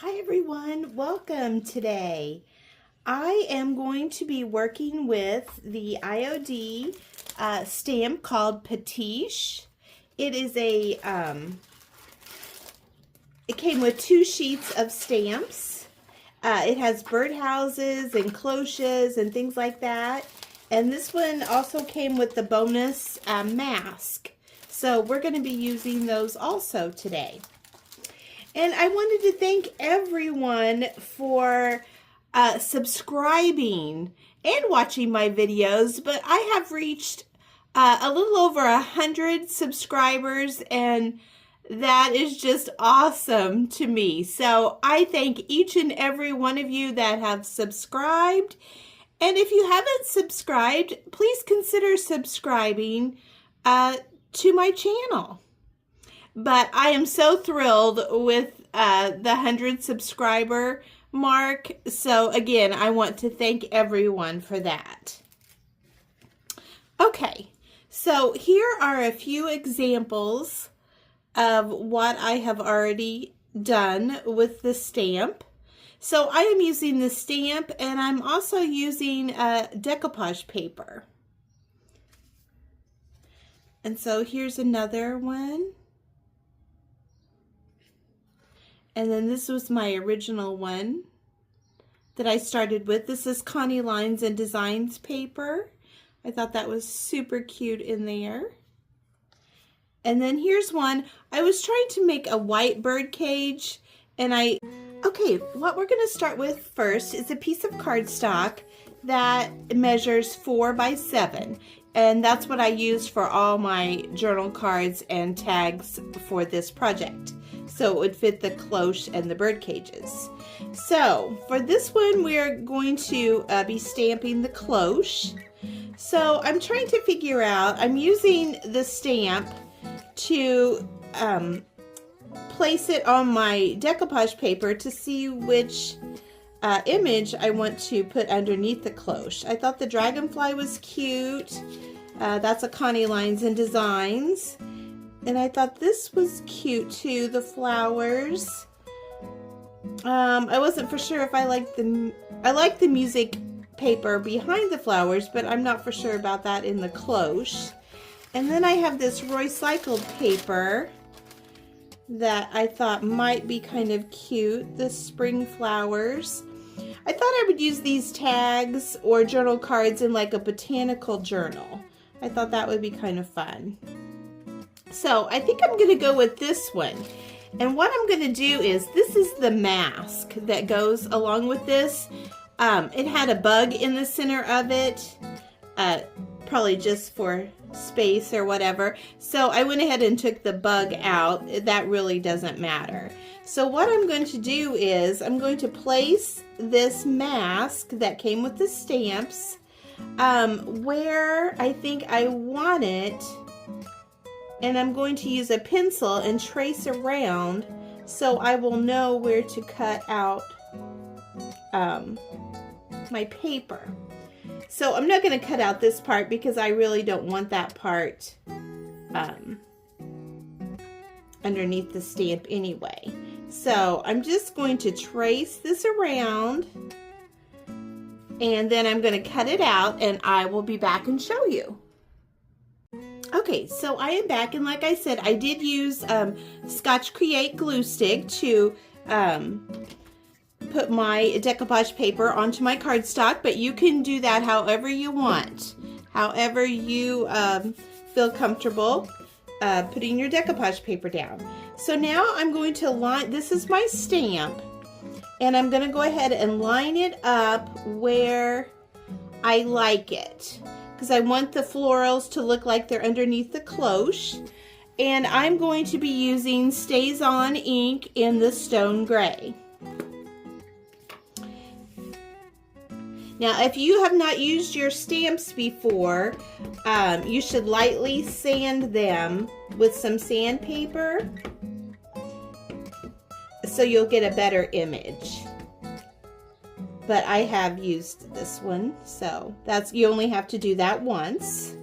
Hi everyone, welcome today. I am going to be working with the IOD stamp called Pastiche. It is it came with 2 sheets of stamps. It has birdhouses and cloches and things like that. And this one also came with the bonus mask. So we're going to be using those also today. And I wanted to thank everyone for subscribing and watching my videos, but I have reached a little over 100 subscribers, and that is just awesome to me. So I thank each and every one of you that have subscribed. And if you haven't subscribed, please consider subscribing to my channel. But I am so thrilled with the 100 subscriber mark. So again, I want to thank everyone for that. Okay, so here are a few examples of what I have already done with the stamp. So I am using the stamp, and I'm also using decoupage paper. And so here's another one. And then this was my original one that I started with. This is Connie Lines and Designs paper. I thought that was super cute in there. And then here's one. I was trying to make a white bird cage, and okay, what we're going to start with first is a piece of cardstock that measures 4 by 7. And that's what I used for all my journal cards and tags for this project. So it would fit the cloche and the bird cages. So for this one, we're going to be stamping the cloche. So I'm trying to figure out, I'm using the stamp to place it on my decoupage paper to see which image I want to put underneath the cloche. I thought the dragonfly was cute. That's a Connie Lines and Designs. And I thought this was cute too, the flowers. I wasn't for sure if I liked the music paper behind the flowers, but I'm not for sure about that in the cloche. And then I have this recycled paper that I thought might be kind of cute, the spring flowers. I thought I would use these tags or journal cards in like a botanical journal. I thought that would be kind of fun. So I think I'm going to go with this one. And what I'm going to do is, this is the mask that goes along with this. It had a bug in the center of it, probably just for space or whatever. So I went ahead and took the bug out. That really doesn't matter. So what I'm going to do is, I'm going to place this mask that came with the stamps where I think I want it. And I'm going to use a pencil and trace around so I will know where to cut out my paper. So I'm not going to cut out this part because I really don't want that part underneath the stamp anyway. So I'm just going to trace this around, and then I'm going to cut it out, and I will be back and show you. Okay, so I am back, and like I said, I did use Scotch Create glue stick to put my decoupage paper onto my cardstock, but you can do that however you want, however you feel comfortable putting your decoupage paper down. So now I'm going to line, this is my stamp, and I'm going to go ahead and line it up where I like it, because I want the florals to look like they're underneath the cloche. And I'm going to be using Stays On ink in the Stone Gray. Now, if you have not used your stamps before, you should lightly sand them with some sandpaper so you'll get a better image. But I have used this one, so you only have to do that once.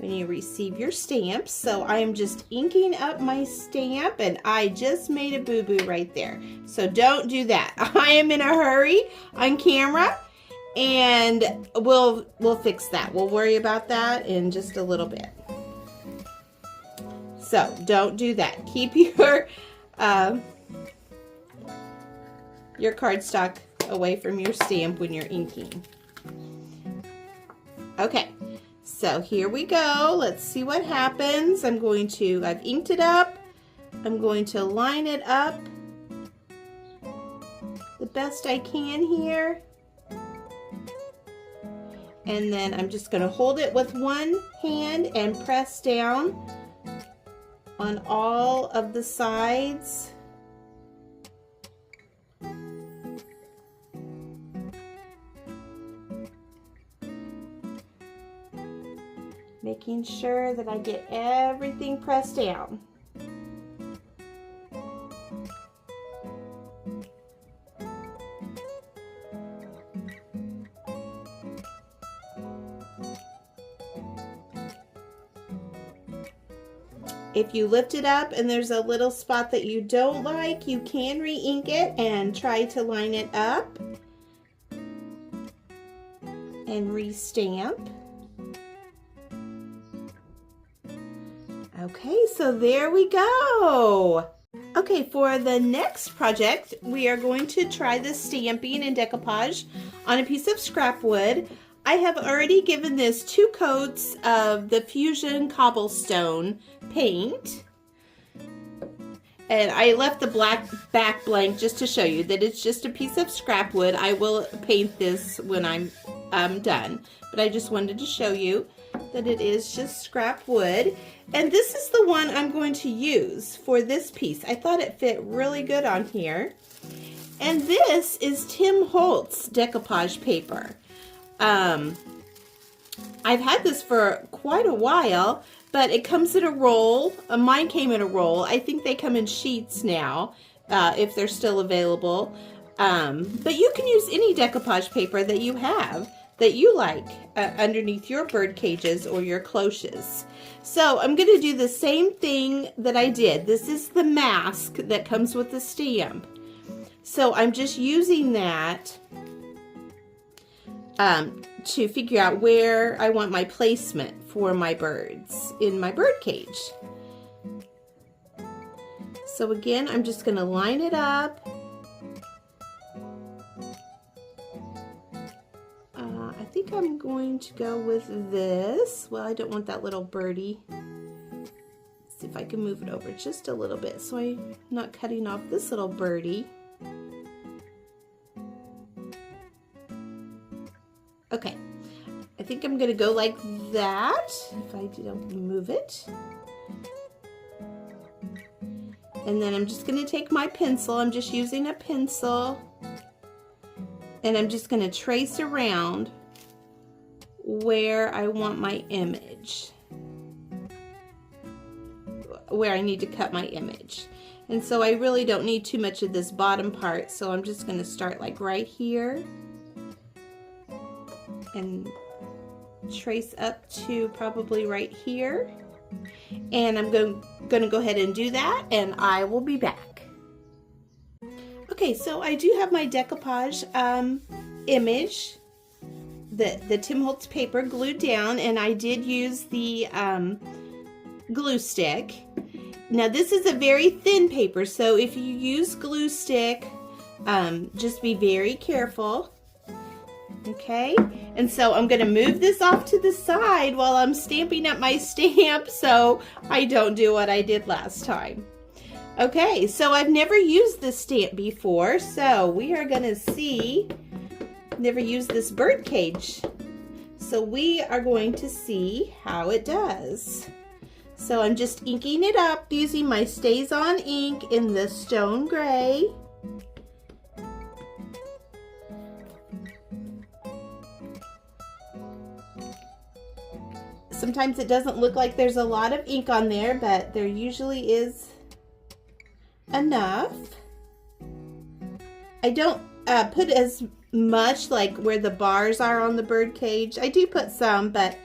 when you receive your stamps. So I am just inking up my stamp, and I just made a boo-boo right there. So don't do that. I am in a hurry on camera, and we'll fix that. We'll worry about that in just a little bit. So don't do that. Keep your cardstock away from your stamp when you're inking. Okay, so here we go. Let's see what happens. I've inked it up. I'm going to line it up the best I can here. And then I'm just going to hold it with one hand and press down on all of the sides. Making sure that I get everything pressed down. If you lift it up and there's a little spot that you don't like, you can re-ink it and try to line it up and re-stamp. Okay, so there we go. Okay, for the next project, we are going to try the stamping and decoupage on a piece of scrap wood. I have already given this 2 coats of the Fusion Cobblestone paint. And I left the black back blank just to show you that it's just a piece of scrap wood. I will paint this when I'm done. But I just wanted to show you that it is just scrap wood. And this is the one I'm going to use for this piece. I thought it fit really good on here. And this is Tim Holtz decoupage paper. I've had this for quite a while, but it comes in a roll. Mine came in a roll. I think they come in sheets now, if they're still available. But you can use any decoupage paper that you have, that you like, underneath your bird cages or your cloches. So I'm going to do the same thing that I did. This is the mask that comes with the stamp. So I'm just using that to figure out where I want my placement for my birds in my bird cage. So again, I'm just going to line it up. I think I'm going to go with this. Well, I don't want that little birdie. Let's see if I can move it over just a little bit so I'm not cutting off this little birdie. Okay, I think I'm gonna go like that, if I don't move it. And then I'm just gonna take my pencil, I'm just using a pencil, and I'm just gonna trace around where I want my image, where I need to cut my image. And so I really don't need too much of this bottom part, so I'm just gonna start like right here and trace up to probably right here. And I'm going to go ahead and do that, and I will be back. Okay, so I do have my decoupage image, the Tim Holtz paper glued down, and I did use the glue stick. Now this is a very thin paper, so if you use glue stick, just be very careful. Okay, and so I'm going to move this off to the side while I'm stamping up my stamp so I don't do what I did last time. Okay, so I've never used this stamp before, so we are going to see, never used this bird cage. So we are going to see how it does. So I'm just inking it up using my Stays On ink in the stone gray. Sometimes it doesn't look like there's a lot of ink on there, but there usually is enough. I don't put as much like where the bars are on the bird cage. I do put some, but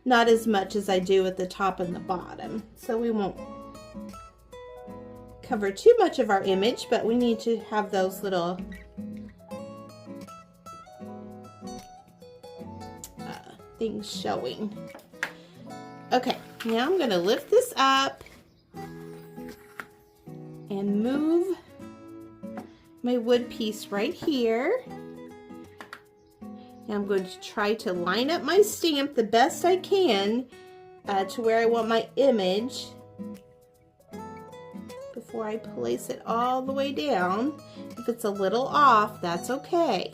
not as much as I do at the top and the bottom. So we won't cover too much of our image, but we need to have those little things showing. Okay, now I'm going to lift this up and move my wood piece right here. Now I'm going to try to line up my stamp the best I can to where I want my image before I place it all the way down. If it's a little off, that's okay.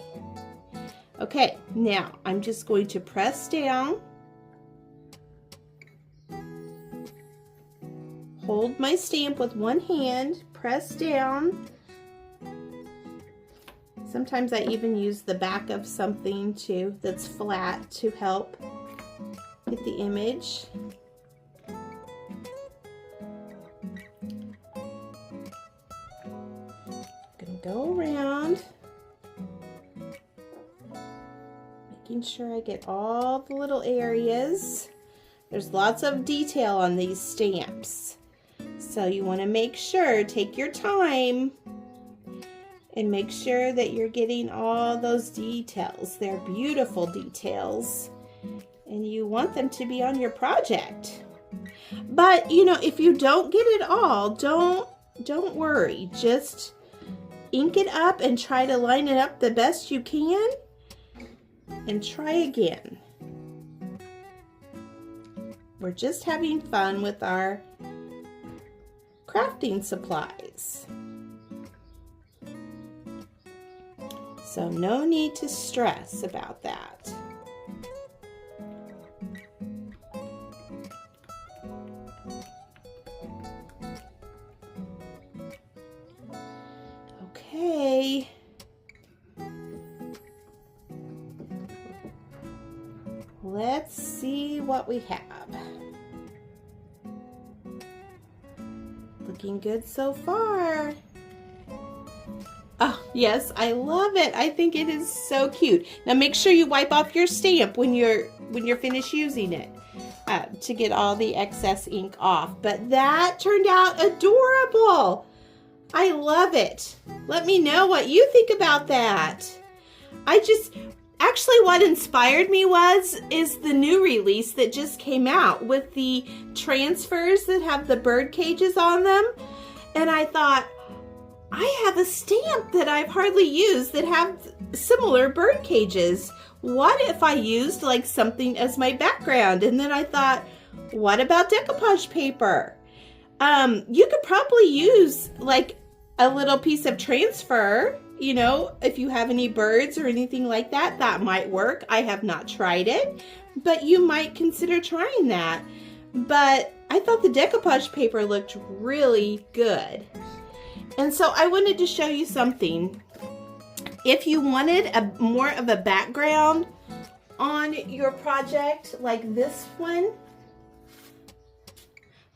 Okay, now I'm just going to press down, hold my stamp with one hand, press down. Sometimes I even use the back of something too that's flat to help get the image. I'm gonna go around, making sure I get all the little areas. There's lots of detail on these stamps, so you want to make sure, take your time and make sure that you're getting all those details. They're beautiful details and you want them to be on your project. But you know, if you don't get it all, don't worry. Just ink it up and try to line it up the best you can and try again. We're just having fun with our crafting supplies. So no need to stress about that. Okay. Let's see what we have. Looking good so far. Oh, yes, I love it. I think it is so cute. Now make sure you wipe off your stamp when you're finished using it to get all the excess ink off. But that turned out adorable. I love it. Let me know what you think about that. Actually what inspired me is the new release that just came out with the transfers that have the bird cages on them. And I thought, I have a stamp that I've hardly used that have similar bird cages. What if I used like something as my background? And then I thought, what about decoupage paper? You could probably use like a little piece of transfer, you know, if you have any birds or anything like that, that might work. I have not tried it, but you might consider trying that. But I thought the decoupage paper looked really good. And so I wanted to show you something. If you wanted more of a background on your project, like this one,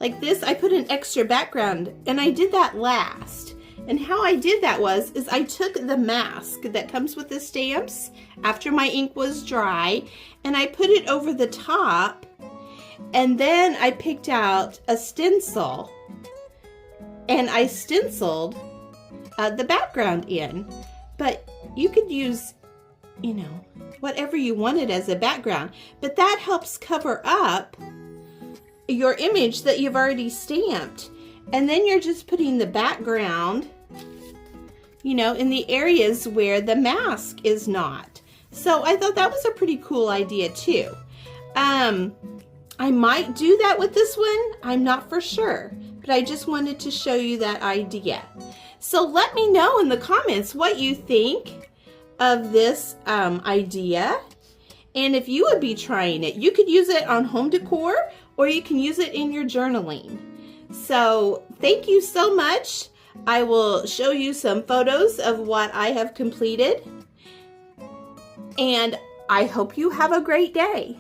like this, I put an extra background and I did that last. And how I did that is I took the mask that comes with the stamps after my ink was dry and I put it over the top, and then I picked out a stencil and I stenciled the background in. But you could use, you know, whatever you wanted as a background, but that helps cover up your image that you've already stamped. And then you're just putting the background, you know, in the areas where the mask is not. So I thought that was a pretty cool idea too. I might do that with this one. I'm not for sure, but I just wanted to show you that idea. So let me know in the comments what you think of this idea. And if you would be trying it, you could use it on home decor or you can use it in your journaling. So thank you so much. I will show you some photos of what I have completed. And I hope you have a great day.